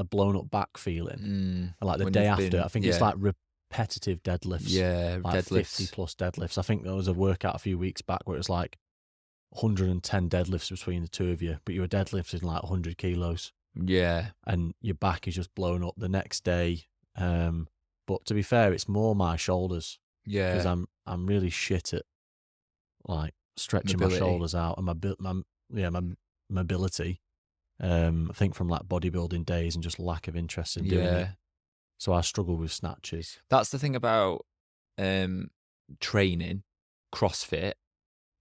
blown up back feeling? Like the day after, I think it's like repetitive deadlifts. Yeah, like deadlifts. 50 plus deadlifts. I think there was a workout a few weeks back where it was like 110 deadlifts between the two of you, but you were deadlifting like 100 kilos. Yeah. And your back is just blown up the next day. But to be fair, it's more my shoulders. Yeah. Because I'm really shit at like stretching my shoulders out, and my mobility. I think from like bodybuilding days and just lack of interest in doing it. So I struggle with snatches. That's the thing about training, CrossFit.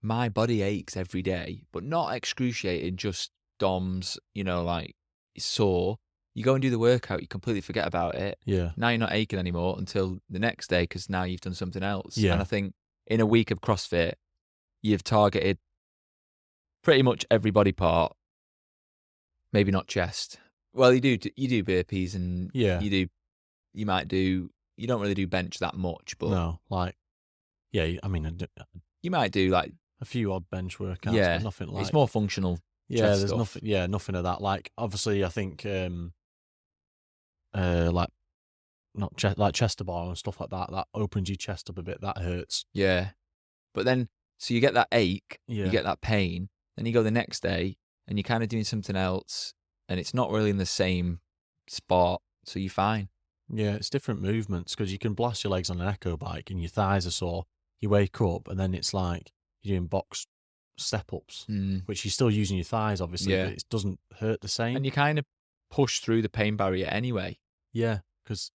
My body aches every day, but not excruciating, just DOMS, like sore. You go and do the workout, you completely forget about it. Yeah. Now you're not aching anymore until the next day because now you've done something else. Yeah. And I think in a week of CrossFit, you've targeted pretty much every body part. Maybe not chest. Well, you do burpees and you don't really do bench that much, but no, like, I mean, you might do like a few odd bench workouts, but nothing like. It's more functional. Yeah, there's stuff. nothing of that. Like, obviously, I think, like, not like chest to bar and stuff like that. That opens your chest up a bit. That hurts. Yeah, but then so you get that ache, you get that pain. Then you go the next day and you're kind of doing something else, and it's not really in the same spot, so you're fine. Yeah, it's different movements because you can blast your legs on an echo bike and your thighs are sore. You wake up and then it's like you're doing box step-ups, which you're still using your thighs, obviously, but it doesn't hurt the same. And you kind of push through the pain barrier anyway. Yeah, because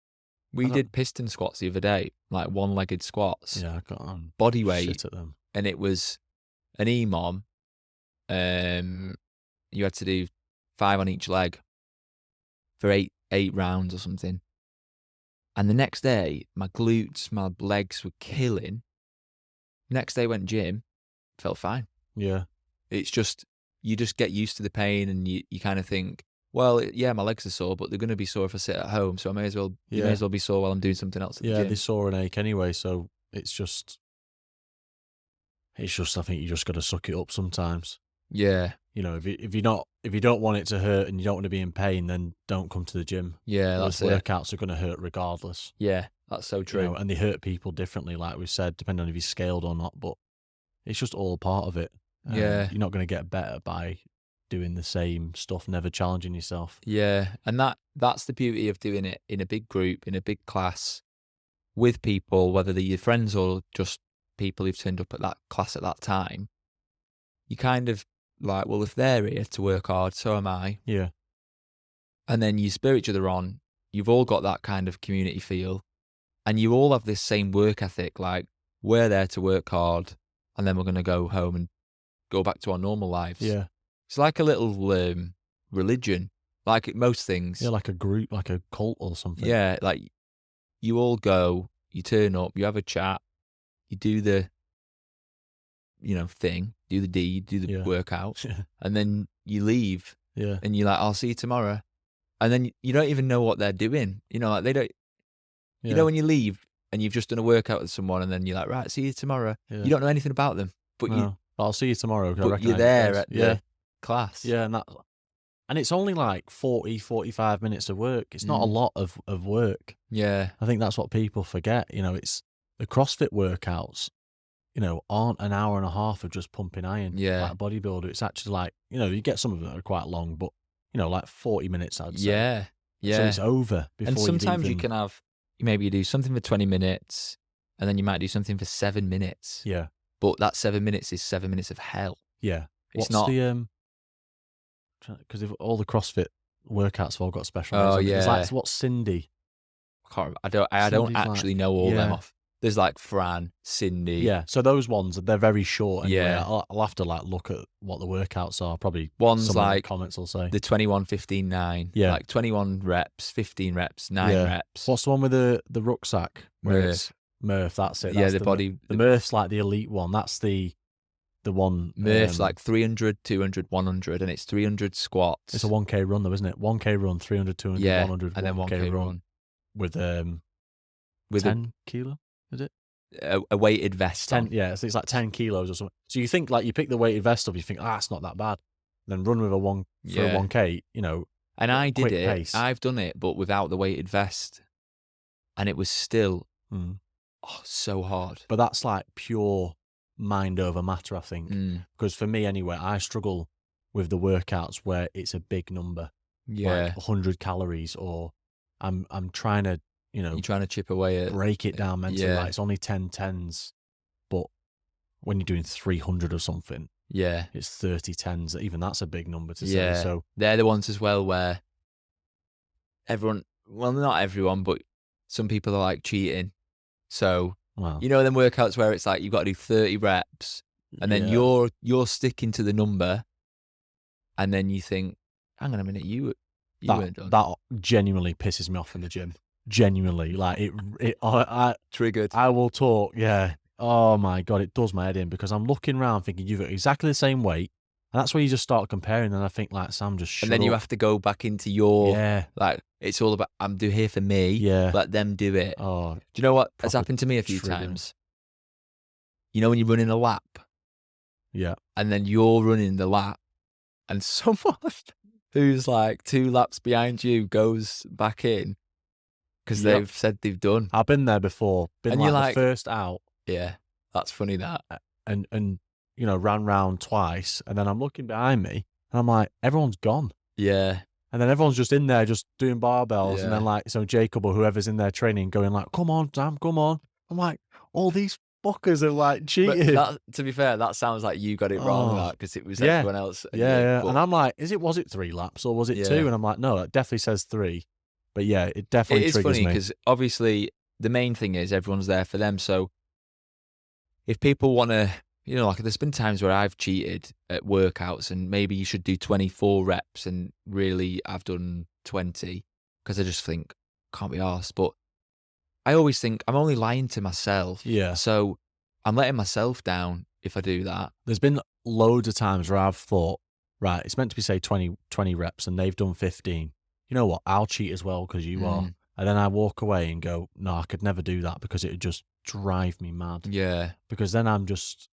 we did piston squats the other day, like one-legged squats. Yeah, I got body weight shit at them. And it was an EMOM. You had to do 5 on each leg for eight rounds or something. And the next day, my glutes, my legs were killing. Next day, went gym, felt fine. Yeah. It's just, you just get used to the pain and you kind of think, well, my legs are sore, but they're going to be sore if I sit at home. So I may as well be sore while I'm doing something else at the gym. They sore and ache anyway. So it's just, I think you just got to suck it up sometimes. Yeah. If you don't want it to hurt and you don't want to be in pain, then don't come to the gym. Yeah, those workouts are going to hurt regardless. Yeah, that's so true. And they hurt people differently, like we said, depending on if you're scaled or not. But it's just all part of it. You're not going to get better by doing the same stuff, never challenging yourself. Yeah, and that's the beauty of doing it in a big group, in a big class, with people, whether they're your friends or just people who've turned up at that class at that time. You kind of like, well, if they're here to work hard, so am I. Yeah. And then you spur each other on. You've all got that kind of community feel. And you all have this same work ethic, like, we're there to work hard, and then we're going to go home and go back to our normal lives. Yeah. It's like a little religion, like most things. Yeah, like a group, like a cult or something. Yeah, like you all go, you turn up, you have a chat, you do the thing, do the deed, do the workout, Yeah. and then you leave. Yeah. And you're like, I'll see you tomorrow. And then you don't even know what they're doing. Like they don't, when you leave and you've just done a workout with someone and then you're like, right, see you tomorrow. Yeah. You don't know anything about them, but I'll see you tomorrow. But you're there at the class. Yeah. And it's only like 40, 45 minutes of work. It's not a lot of work. Yeah. I think that's what people forget. It's the CrossFit workouts, aren't an hour and a half of just pumping iron. Yeah. Like a bodybuilder. It's actually like, you get some of them that are quite long, but, like 40 minutes, I'd say. Yeah. Yeah. So it's over before and sometimes you can have, maybe you do something for 20 minutes and then you might do something for 7 minutes. Yeah. But that 7 minutes is 7 minutes of hell. Yeah. It's What's the, because all the CrossFit workouts have all got special names. Oh, on it. yeah. It's like, what's Cindy? I don't actually know all them off. There's like Fran, Cindy. Yeah, so those ones, they're very short. Anyway. Yeah. I'll have to look at what the workouts are. Probably one's some like in the comments will say the 21, 15, 9. Yeah. Like 21 reps, 15 reps, 9 reps. What's the one with the rucksack? Murph. Murph, that's it. Yeah, That's the Murph's like the elite one. That's the one. Murph's like 300, 200, 100, and it's 300 squats. It's a 1K run though, isn't it? 1K run, 300, 200, 100, and then 1K run. With 10 kilo, is it? A weighted vest 10, on. Yeah, so it's like 10 kilos or something. So you think like you pick the weighted vest up, you think, it's not that bad. Then run with a 1K, And I did it. Pace. I've done it, but without the weighted vest. And it was still so hard. But that's like pure mind over matter, I think. Because for me anyway, I struggle with the workouts where it's a big number. Yeah. Like 100 calories, or I'm trying to, you're trying to chip away at break it down mentally. Yeah. Like it's only 10 tens, but when you're doing 300 or something, it's 30 tens. Even that's a big number to say. So they're the ones as well where everyone, well, not everyone, but some people are like cheating. So them workouts where it's like you've got to do 30 reps and then you're sticking to the number, and then you think, hang on a minute, you weren't done. That genuinely pisses me off in the gym. Genuinely, like I triggered. I will talk. Yeah. Oh my God, it does my head in, because I'm looking around thinking you've got exactly the same weight, and that's where you just start comparing. And I think like, Sam, just shut and then up. You have to go back into your like, it's all about I'm here for me. Yeah. Let them do it. Oh, do you know what has happened to me a few times? When you're running a lap. Yeah. And then you're running the lap, and someone who's like 2 laps behind you goes back in. Because they've said they've done. I've been there before. Been and like the first out. Yeah, that's funny that. And ran round twice, and then I'm looking behind me, and I'm like, everyone's gone. Yeah. And then everyone's just in there just doing barbells, and then like, so Jacob or whoever's in there training going like, come on, Sam, come on. I'm like, all these fuckers are like cheating. To be fair, that sounds like you got it wrong, because it was everyone else. Yeah. And I'm like, was it 3 laps or was it 2? And I'm like, no, it definitely says 3. But yeah, it definitely triggers me. It is funny because obviously the main thing is everyone's there for them. So if people want to, like there's been times where I've cheated at workouts, and maybe you should do 24 reps, and really I've done 20 because I just think, can't be arsed. But I always think I'm only lying to myself. Yeah. So I'm letting myself down if I do that. There's been loads of times where I've thought, right, it's meant to be say 20 reps and they've done 15. You know what? I'll cheat as well because you are. And then I walk away and go, no, I could never do that because it would just drive me mad. Yeah. Because then I'm just...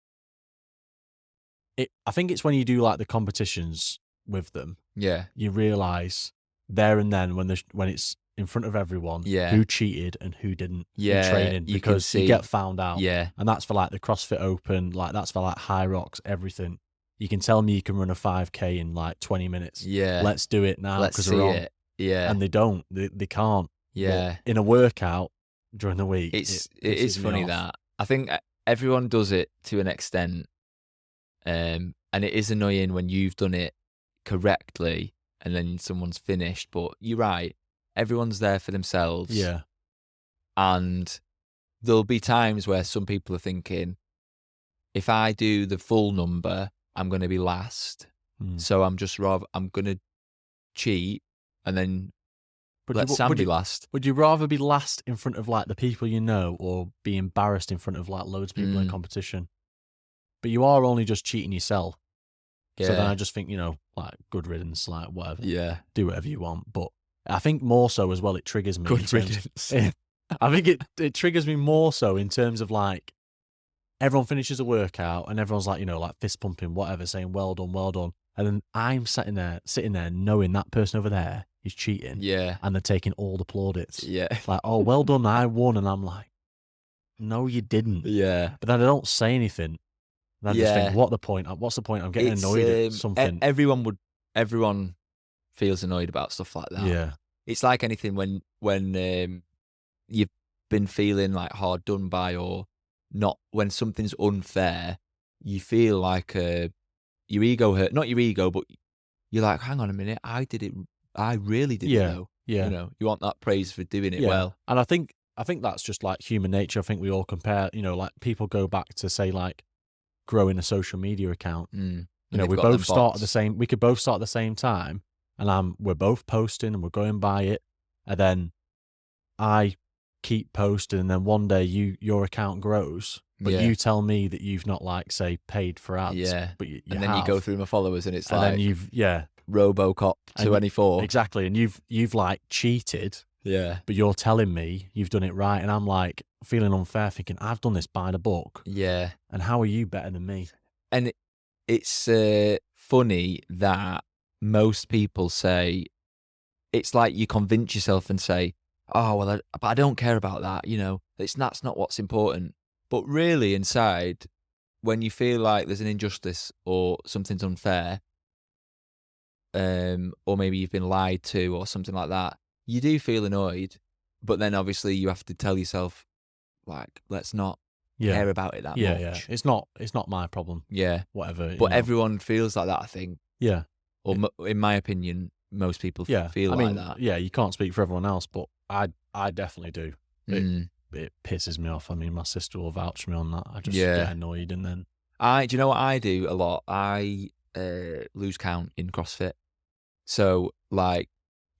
I think it's when you do like the competitions with them. Yeah. You realise there and then when it's in front of everyone who cheated and who didn't in training, because you get found out. Yeah. And that's for like the CrossFit Open, like that's for like High Rocks, everything. You can tell me you can run a 5K in like 20 minutes. Yeah. Let's do it now because we're on. It. Yeah. And they don't. They can't. Yeah. But in a workout during the week, it is funny that. I think everyone does it to an extent. And it is annoying when you've done it correctly and then someone's finished. But you're right. Everyone's there for themselves. Yeah. And there'll be times where some people are thinking, if I do the full number, I'm going to be last. So I'm going to cheat and then let Sam be last. Would you rather be last in front of like the people you know, or be embarrassed in front of like loads of people in competition? but you are only just cheating yourself. Yeah. So then I just think, like, good riddance, like, whatever. Yeah. Do whatever you want. But I think more so as well, it triggers me. Good riddance. I think it triggers me more so in terms of, like, everyone finishes a workout and everyone's like, like fist pumping, whatever, saying, well done, well done. And then I'm sitting there knowing that person over there is cheating. Yeah. And they're taking all the plaudits. Yeah. It's like, oh, well done, I won. And I'm like, no, you didn't. Yeah. But then I don't say anything. And I just think, what's the point? I'm getting annoyed at something. Everyone feels annoyed about stuff like that. Yeah. It's like anything when you've been feeling like hard done by, or not, when something's unfair, you feel like your ego hurt. Not your ego, but you're like, hang on a minute, I did it. I really did it though. Yeah. You want that praise for doing it well. And I think that's just like human nature. I think we all compare, like people go back to say like growing a social media account. We both start at the same, we could both start at the same time, and we're both posting and we're going by it. And then I keep posting, and then one day your account grows, but you tell me that you've not, like, say, paid for ads. Yeah. But you and then you go through my followers and it's and like, then you've, Robocop 24. Exactly. And you've like cheated. Yeah. But you're telling me you've done it right. And I'm like feeling unfair, thinking, I've done this by the book. Yeah. And how are you better than me? And it's funny that most people say, it's like you convince yourself and say, oh, well, but I don't care about that. That's not what's important. But really inside, when you feel like there's an injustice or something's unfair, or maybe you've been lied to or something like that, you do feel annoyed. But then obviously you have to tell yourself, like, let's not care about it that much. Yeah. It's not my problem. Yeah. Whatever. But everyone feels like that, I think. Yeah. Or in my opinion, most people feel like that. Yeah, you can't speak for everyone else, but I definitely do. It pisses me off. I mean, my sister will vouch for me on that. I just get annoyed, and then do you know what I do a lot? I lose count in CrossFit. So like,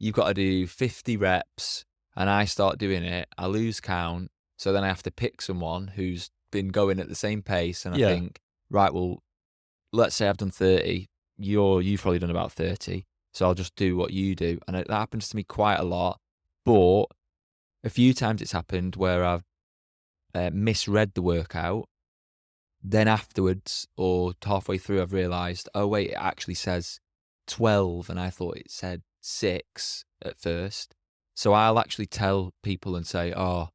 you've got to do 50 reps, and I start doing it. I lose count, so then I have to pick someone who's been going at the same pace, and I think, right, well, let's say I've done 30. You've probably done about 30, so I'll just do what you do, and that happens to me quite a lot. But a few times it's happened where I've misread the workout. Then afterwards, or halfway through, I've realised, oh wait, it actually says 12, and I thought it said 6 at first. So I'll actually tell people and say, oh,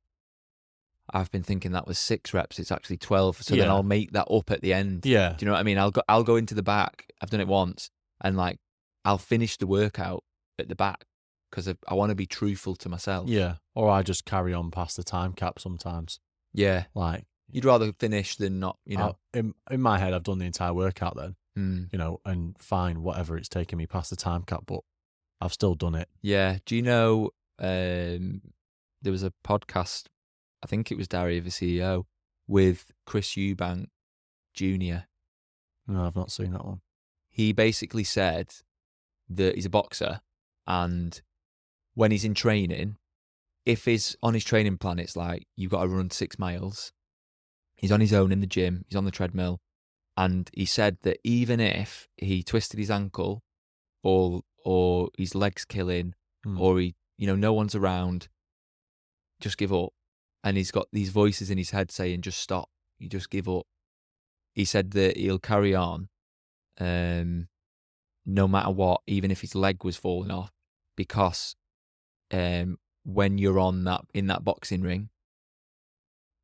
I've been thinking that was 6 reps. It's actually 12. So then I'll make that up at the end. Yeah. Do you know what I mean? I'll go into the back. I've done it once, and like, I'll finish the workout at the back because I want to be truthful to myself. Yeah. Or I just carry on past the time cap sometimes. Yeah. Like, you'd rather finish than not, In my head, I've done the entire workout then, and fine, whatever, it's taken me past the time cap, but I've still done it. Yeah. Do you know, there was a podcast, I think it was Diary of a CEO, with Chris Eubank Jr. No, I've not seen that one. He basically said that he's a boxer, and when he's in training, if he's on his training plan, it's like, you've got to run 6 miles. He's on his own in the gym. He's on the treadmill. And he said that even if he twisted his ankle, or his leg's killing, or he, no one's around, just give up. And he's got these voices in his head saying, just stop. You just give up. He said that he'll carry on, no matter what, even if his leg was falling off, because when you're in that boxing ring,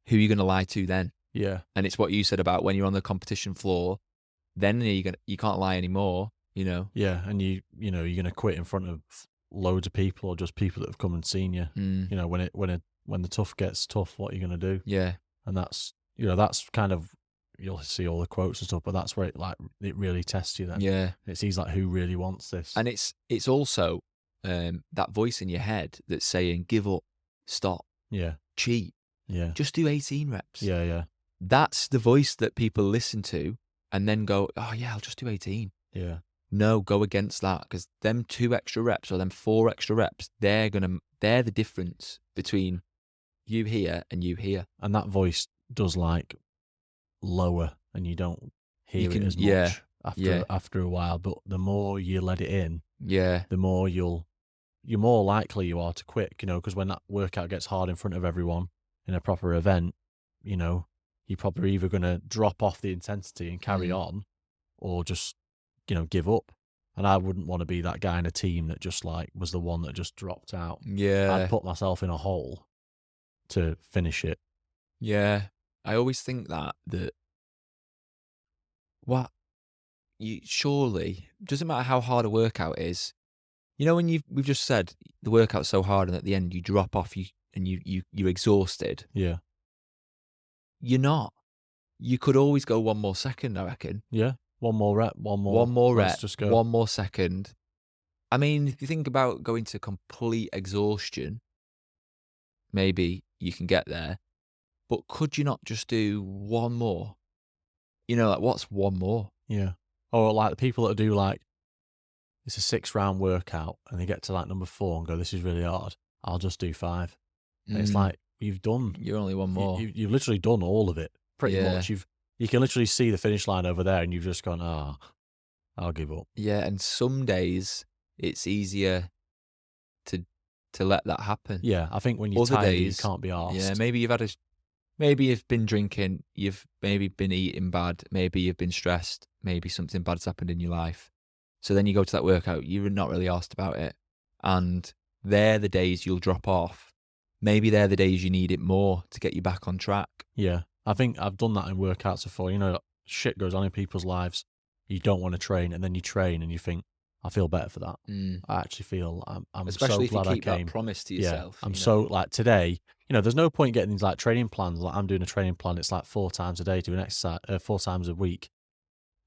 who are you going to lie to then? Yeah. And it's what you said about when you're on the competition floor, then you can't lie anymore, Yeah, and you're going to quit in front of loads of people, or just people that have come and seen you. When the tough gets tough, what are you going to do? Yeah. And that's kind of, you'll see all the quotes and stuff, but that's where it really tests you then. Yeah. It sees like who really wants this. And it's also that voice in your head that's saying, give up, stop, cheat, just do 18 reps. Yeah. That's the voice that people listen to and then go, oh yeah, I'll just do 18. Yeah. No, go against that, because them 2 extra reps or them 4 extra reps, they're the difference between you here and you here. And that voice does like lower and you don't You hear it can, as yeah, much yeah, after a while. But the more you let it in, yeah, the more you're more likely you are to quit, because when that workout gets hard in front of everyone in a proper event, you're probably either going to drop off the intensity and carry on, or just, give up. And I wouldn't want to be that guy in a team that just like was the one that just dropped out. yeah, I'd put myself in a hole to finish it. yeah. I always think that what you surely doesn't matter how hard a workout is. When we've just said the workout's so hard, and at the end you drop off, you're exhausted. Yeah. You're not. You could always go one more second, I reckon. Yeah. One more rep, one One more. more Let's rep, just go. one more second. I mean, if you think about going to complete exhaustion, maybe you can get there. But could you not just do one more? Like, what's one more? Yeah. Or like the people that do like, it's a 6-round workout and they get to like number 4 and go, this is really hard. I'll just do 5. And it's like, you've done. You're only one more. You've literally done all of it pretty much. You can literally see the finish line over there and you've just gone, I'll give up. Yeah, and some days it's easier to let that happen. Yeah, I think when you're Other tired, days, you can't be arsed. Yeah, maybe you've been drinking, you've maybe been eating bad, maybe you've been stressed, maybe something bad's happened in your life. So then you go to that workout, you're not really arsed about it. And they're the days you'll drop off. Maybe they're the days you need it more to get you back on track. Yeah, I think I've done that in workouts before. Shit goes on in people's lives. You don't want to train, and then you train and you think, I feel better for that. I actually feel I'm Especially so glad if you keep I came. that promise to yourself. Yeah, I'm so like today. There's no point getting these like training plans. Like I'm doing a training plan. It's like 4 times a day doing exercise, 4 times a week,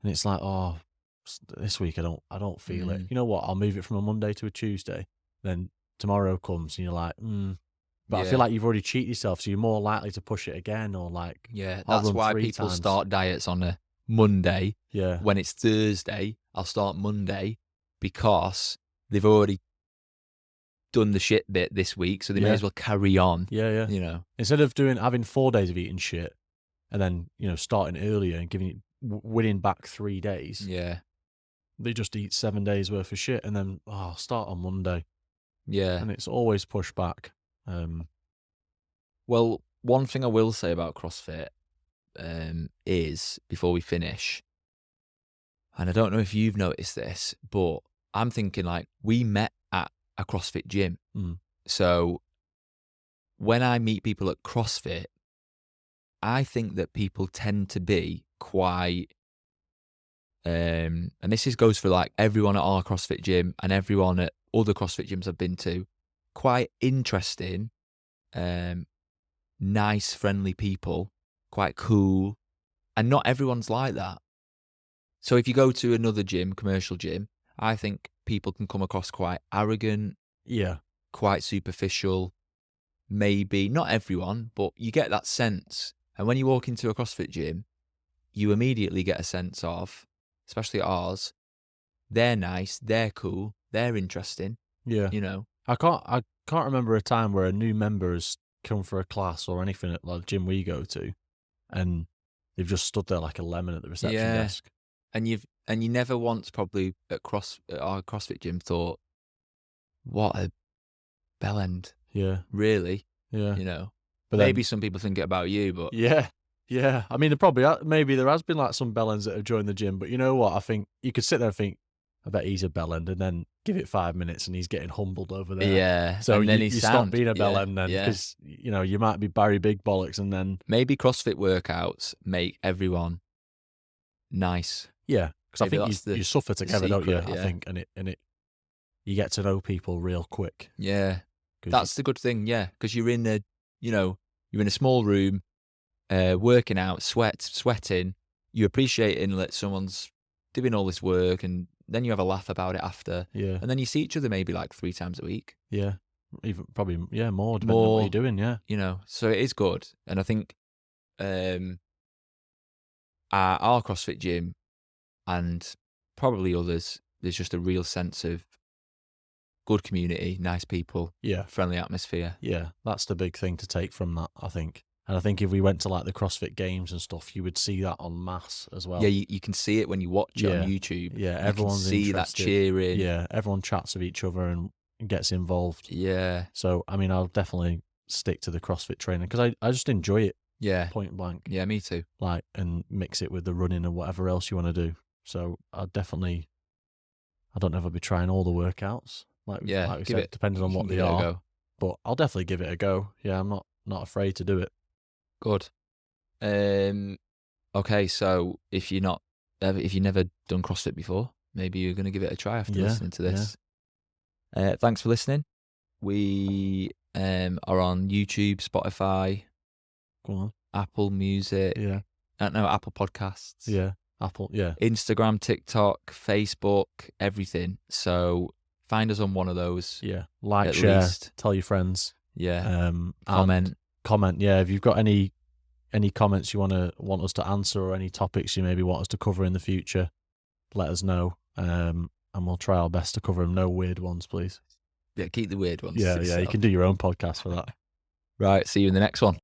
and it's like, this week I don't feel it. You know what? I'll move it from a Monday to a Tuesday. Then tomorrow comes, and you're like, But I feel like you've already cheated yourself, so you're more likely to push it again, or like, that's why people start diets on a Monday. Yeah. When it's Thursday, I'll start Monday because they've already done the shit bit this week, so they may as well carry on. Yeah. Instead of having 4 days of eating shit, and then starting earlier and winning back 3 days. Yeah. They just eat 7 days worth of shit, and then I'll start on Monday. Yeah. And it's always pushed back. Well, one thing I will say about CrossFit is, before we finish, and I don't know if you've noticed this, but I'm thinking like we met at a CrossFit gym. So when I meet people at CrossFit, I think that people tend to be quite, and this goes for like everyone at our CrossFit gym and everyone at other CrossFit gyms I've been to, quite interesting, nice, friendly people, quite cool. And not everyone's like that. So if you go to another gym, commercial gym, I think people can come across quite arrogant, quite superficial. Maybe not everyone, but you get that sense. And when you walk into a CrossFit gym, you immediately get a sense of, especially at ours, they're nice, they're cool, they're interesting. Yeah. I can't remember a time where a new member has come for a class or anything at the gym we go to, and they've just stood there like a lemon at the reception desk. And you never once probably at our CrossFit gym thought, what a bellend. Yeah. Really? Yeah. But maybe some people think it about you, but yeah. I mean, maybe there has been like some bellends that have joined the gym, but you know what? I think you could sit there and think, I bet he's a bellend, and then give it 5 minutes and he's getting humbled over there. Yeah. So and then you stop being a bellend then, because you might be Barry Big Bollocks, and then maybe CrossFit workouts make everyone nice. Yeah, because I think you suffer together, don't you? Yeah. I think, and it you get to know people real quick. Yeah, that's the good thing. Yeah, because you're in a small room, working out, sweating. You're appreciating that someone's doing all this work, and then you have a laugh about it after. Yeah, and then you see each other maybe like 3 times a week. Yeah, even probably more depending on what you're doing. Yeah, so it is good, and I think our CrossFit gym and probably others, there's just a real sense of good community, nice people, friendly atmosphere. Yeah, that's the big thing to take from that, I think. And I think if we went to like the CrossFit Games and stuff, you would see that en masse as well. Yeah, you can see it when you watch it on YouTube. Yeah, everyone's you can see interested. that cheering. Yeah, everyone chats with each other and gets involved. Yeah. So, I mean, I'll definitely stick to the CrossFit training because I just enjoy it. Yeah. Point blank. Yeah, me too. Like, and mix it with the running and whatever else you want to do. So, I don't know if I'll be trying all the workouts. Like we said, depending on what they are. But I'll definitely give it a go. Yeah, I'm not afraid to do it. Good. Okay, so if you've never done CrossFit before, maybe you're going to give it a try after listening to this. Yeah. Thanks for listening. We are on YouTube, Spotify, Go on. Apple Music. Yeah. No, Apple Podcasts. Yeah. Apple. Yeah. Instagram, TikTok, Facebook, everything. So find us on one of those. Yeah. Like, share, tell your friends. Yeah. Comment. Yeah. If you've got any comments you want us to answer or any topics you maybe want us to cover in the future, let us know. And we'll try our best to cover them. No weird ones, please. Yeah, keep the weird ones. Yeah, you can do your own podcast for that. Right, see you in the next one.